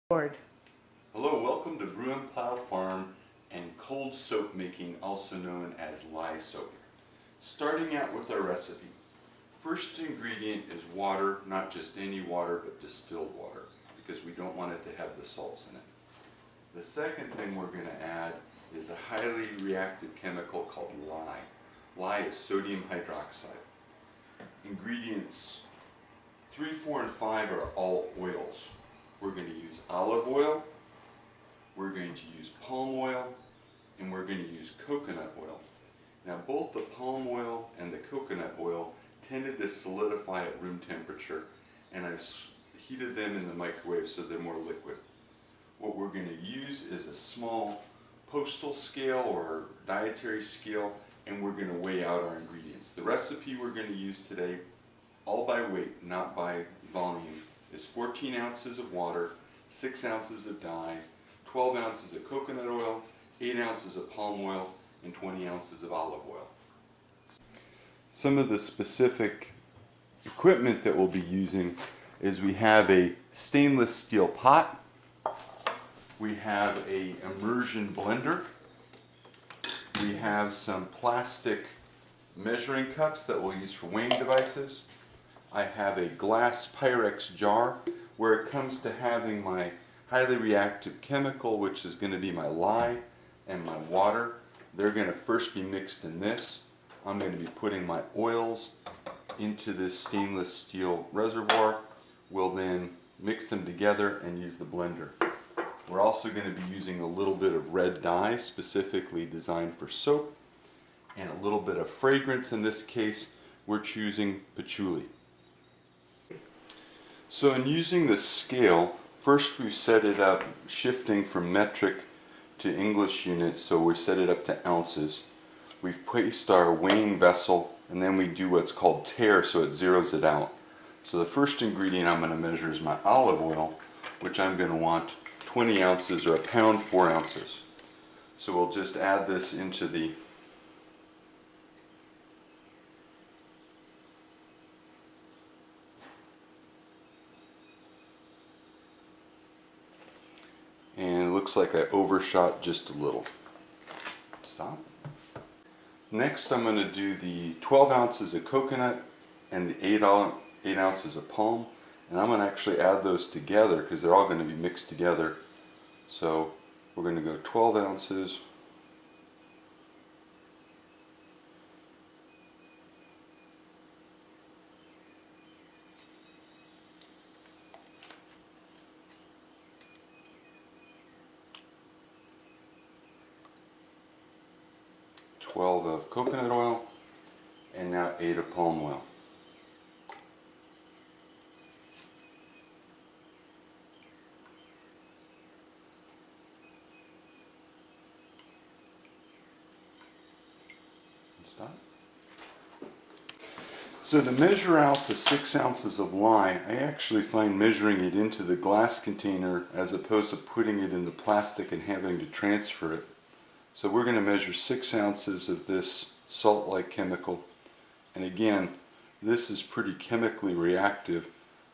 Lord. Hello, welcome to Brew and Plow Farm and cold soap making, also known as lye soap. Starting out with our recipe. First ingredient is water, not just any water, but distilled water, because we don't want it to have the salts in it. The second thing we're going to add is a highly reactive chemical called lye. Lye is sodium hydroxide. Ingredients 3, 4, and 5 are all oils. We're going to use olive oil, we're going to use palm oil, and we're going to use coconut oil. Now both the palm oil and the coconut oil tended to solidify at room temperature, and I heated them in the microwave so they're more liquid. What we're going to use is a small postal scale or dietary scale, and we're going to weigh out our ingredients. The recipe we're going to use today, all by weight, not by volume, is 14 ounces of water, 6 ounces of dye, 12 ounces of coconut oil, 8 ounces of palm oil, and 20 ounces of olive oil. Some of the specific equipment that we'll be using is we have a stainless steel pot, we have a immersion blender, we have some plastic measuring cups that we'll use for weighing devices. I have a glass Pyrex jar where it comes to having my highly reactive chemical, which is going to be my lye and my water. They're going to first be mixed in this. I'm going to be putting my oils into this stainless steel reservoir. We'll then mix them together and use the blender. We're also going to be using a little bit of red dye specifically designed for soap and a little bit of fragrance. In this case, we're choosing patchouli. So in using the scale, first we've set it up shifting from metric to English units, so we set it up to ounces. We've placed our weighing vessel, and then we do what's called tare, so it zeroes it out. So the first ingredient I'm going to measure is my olive oil, which I'm going to want 20 ounces or a pound 4 ounces. So we'll just add this into the and it looks like I overshot just a little. Stop. Next I'm going to do the 12 ounces of coconut and the 8 ounces of palm, and I'm going to actually add those together because they're all going to be mixed together. So we're going to go 12 ounces, of coconut oil, and now 8 of palm oil. And stop. So to measure out the 6 ounces of lye, I actually find measuring it into the glass container as opposed to putting it in the plastic and having to transfer it. So we're going to measure 6 ounces of this salt-like chemical, and again, this is pretty chemically reactive,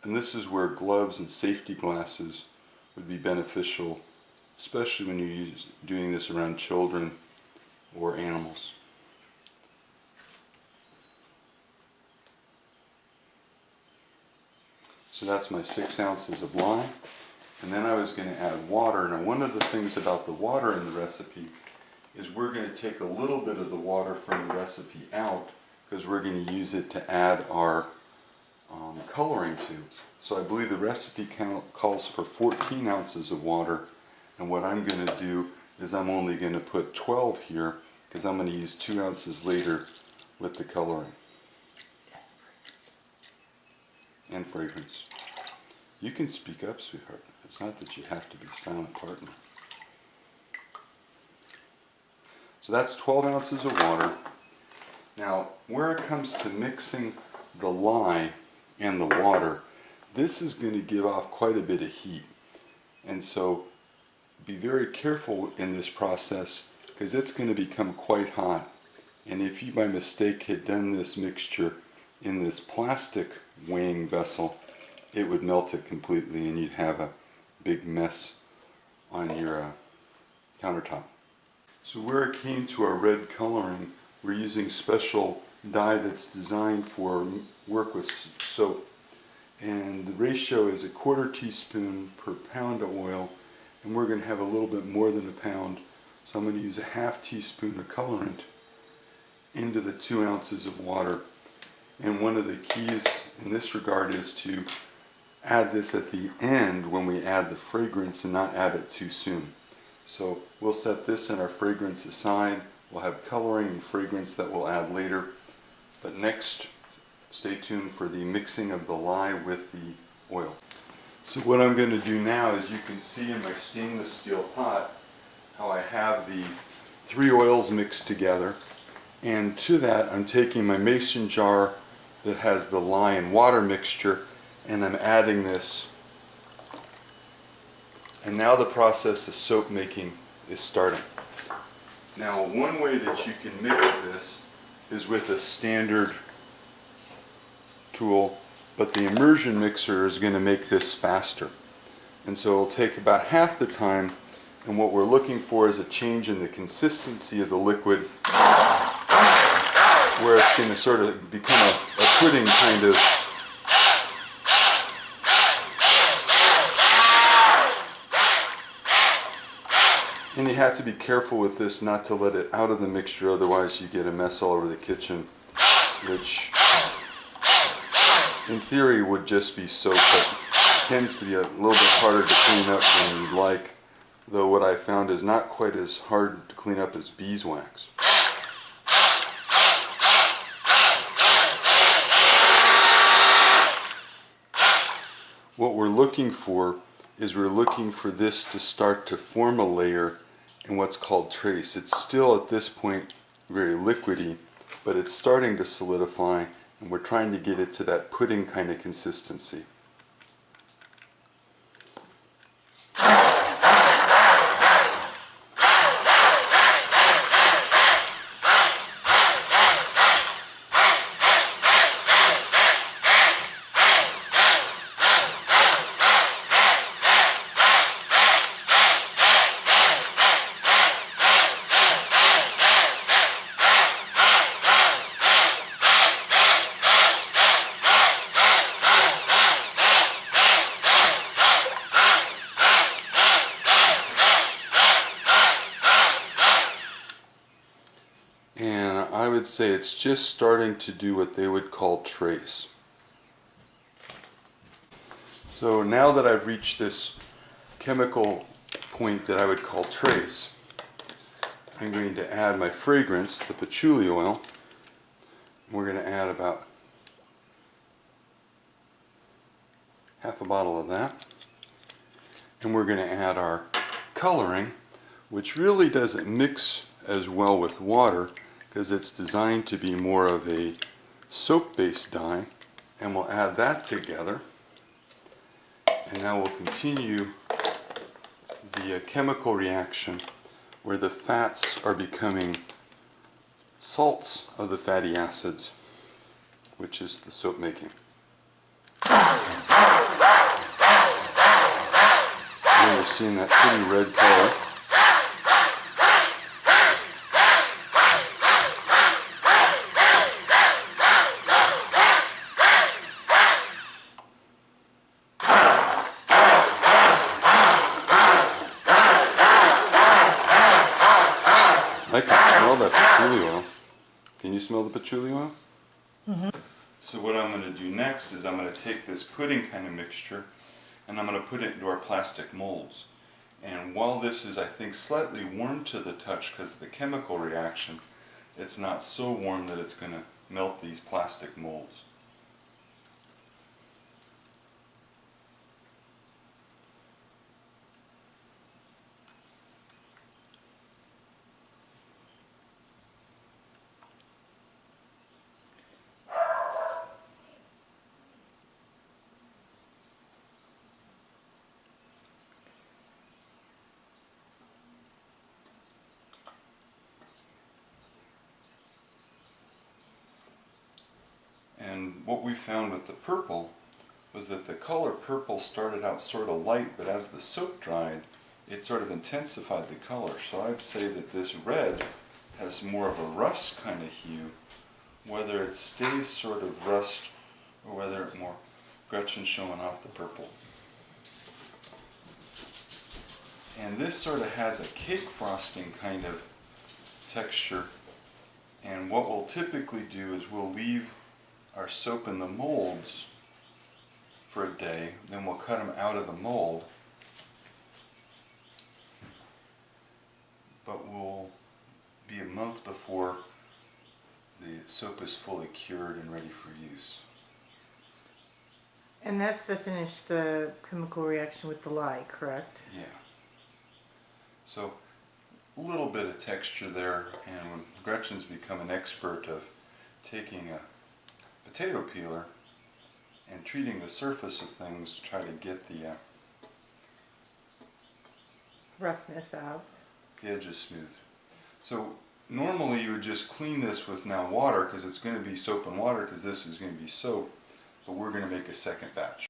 and this is where gloves and safety glasses would be beneficial, especially when you're doing this around children or animals. So that's my 6 ounces of lye, and then I was going to add water. Now one of the things about the water in the recipe is we're going to take a little bit of the water from the recipe out because we're going to use it to add our coloring to. So I believe the recipe calls for 14 ounces of water, and what I'm going to do is I'm only going to put 12 here because I'm going to use 2 ounces later with the coloring and fragrance. You can speak up, sweetheart. It's not that you have to be silent partner. So that's 12 ounces of water. Now, where it comes to mixing the lye and the water, this is going to give off quite a bit of heat. And so be very careful in this process because it's going to become quite hot. And if you by mistake had done this mixture in this plastic weighing vessel, it would melt it completely and you'd have a big mess on your countertop. So where it came to our red coloring, we're using special dye that's designed for work with soap. And the ratio is 1/4 teaspoon per pound of oil, and we're going to have a little bit more than a pound. So I'm going to use a 1/2 teaspoon of colorant into the 2 ounces of water. And one of the keys in this regard is to add this at the end when we add the fragrance and not add it too soon. So we'll set this and our fragrance aside. We'll have coloring and fragrance that we'll add later. But next, stay tuned for the mixing of the lye with the oil. So what I'm going to do now is, you can see in my stainless steel pot how I have the 3 oils mixed together. And to that I'm taking my mason jar that has the lye and water mixture, and I'm adding this. And now the process of soap making is starting. Now, one way that you can mix this is with a standard tool, but the immersion mixer is going to make this faster. And so it'll take about half the time, and what we're looking for is a change in the consistency of the liquid, where it's going to sort of become a pudding kind of. And you have to be careful with this not to let it out of the mixture, otherwise you get a mess all over the kitchen, which in theory would just be soap, but tends to be a little bit harder to clean up than you'd like, though what I found is not quite as hard to clean up as beeswax. What we're looking for is we're looking for this to start to form a layer in what's called trace. It's still at this point very liquidy, but it's starting to solidify, and we're trying to get it to that pudding kind of consistency. And I would say it's just starting to do what they would call trace. So now that I've reached this chemical point that I would call trace, I'm going to add my fragrance, the patchouli oil. We're going to add about half a bottle of that. And we're going to add our coloring, which really doesn't mix as well with water because it's designed to be more of a soap-based dye. And we'll add that together. And now we'll continue the chemical reaction where the fats are becoming salts of the fatty acids, which is the soap making. And we're seeing that pretty red color. I can smell that patchouli oil. Can you smell the patchouli oil? Mm-hmm. So what I'm going to do next is I'm going to take this pudding kind of mixture and I'm going to put it into our plastic molds. And while this is, I think, slightly warm to the touch because of the chemical reaction, it's not so warm that it's going to melt these plastic molds. And what we found with the purple was that the color purple started out sort of light, but as the soap dried, it sort of intensified the color. So I'd say that this red has more of a rust kind of hue, whether it stays sort of rust or whether it more, Gretchen's showing off the purple. And this sort of has a cake frosting kind of texture. And what we'll typically do is we'll leave our soap in the molds for a day, then we'll cut them out of the mold. But we'll be a month before the soap is fully cured and ready for use. And that's to finish the chemical reaction with the lye, correct? Yeah. So a little bit of texture there, and when Gretchen's become an expert of taking a potato peeler and treating the surface of things to try to get the Roughness out. edges smooth. So normally you would just clean this with now water, because it's going to be soap and water, because this is going to be soap, but we're going to make a second batch.